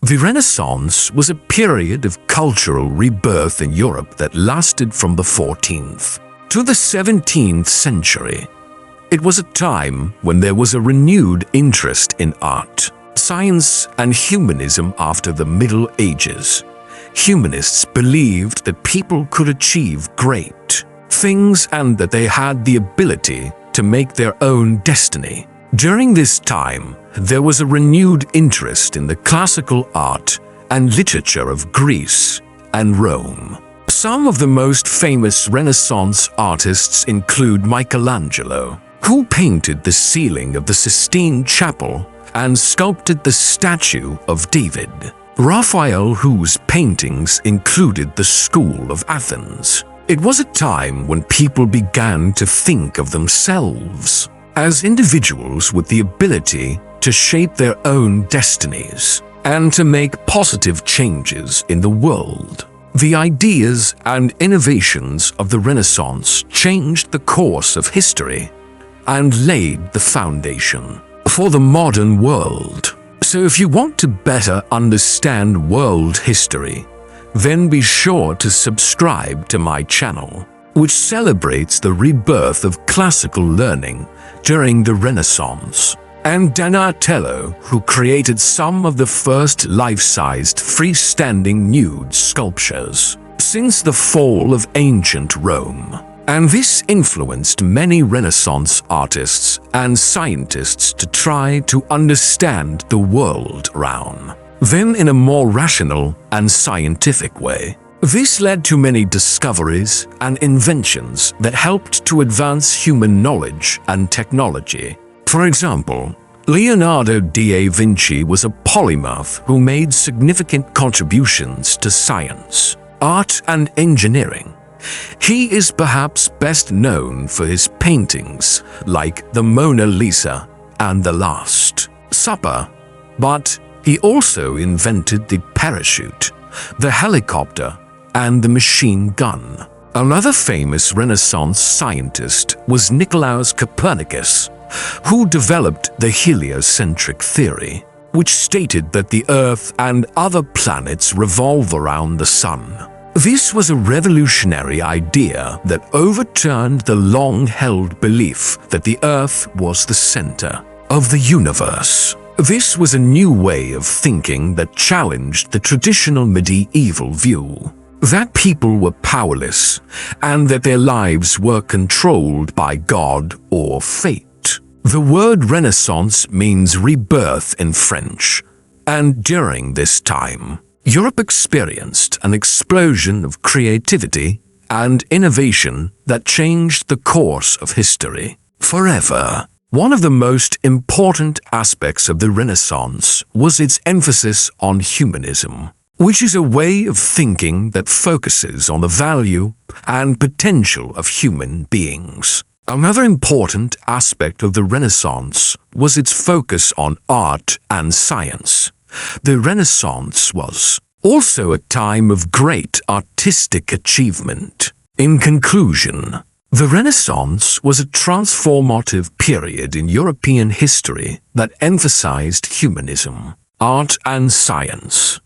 The Renaissance was a period of cultural rebirth in Europe that lasted from the 14th to the 17th century. It was a time when there was a renewed interest in art, science, and humanism after the Middle Ages. Humanists believed that people could achieve great things and that they had the ability to make their own destiny. During this time, there was a renewed interest in the classical art and literature of Greece and Rome. Some of the most famous Renaissance artists include Michelangelo, who painted the ceiling of the Sistine Chapel and sculpted the statue of David; Raphael, whose paintings included the School of Athens. It was a time when people began to think of themselves as individuals with the ability to shape their own destinies and to make positive changes in the world. The ideas and innovations of the Renaissance changed the course of history and laid the foundation for the modern world. So if you want to better understand world history, then be sure to subscribe to my channel, which celebrates the rebirth of classical learning during the Renaissance, and Donatello, who created some of the first life-sized freestanding nude sculptures since the fall of ancient Rome. And this influenced many Renaissance artists and scientists to try to understand the world around them in a more rational and scientific way. This led to many discoveries and inventions that helped to advance human knowledge and technology. For example, Leonardo da Vinci was a polymath who made significant contributions to science, art, and engineering. He is perhaps best known for his paintings like the Mona Lisa and The Last Supper, but he also invented the parachute, the helicopter, and the machine gun. Another famous Renaissance scientist was Nicolaus Copernicus, who developed the heliocentric theory, which stated that the Earth and other planets revolve around the Sun. This was a revolutionary idea that overturned the long-held belief that the Earth was the center of the universe. This was a new way of thinking that challenged the traditional medieval view that people were powerless and that their lives were controlled by God or fate. The word Renaissance means rebirth in French, and during this time, Europe experienced an explosion of creativity and innovation that changed the course of history forever. One of the most important aspects of the Renaissance was its emphasis on humanism, which is a way of thinking that focuses on the value and potential of human beings. Another important aspect of the Renaissance was its focus on art and science. The Renaissance was also a time of great artistic achievement. In conclusion, the Renaissance was a transformative period in European history that emphasized humanism, art, and science.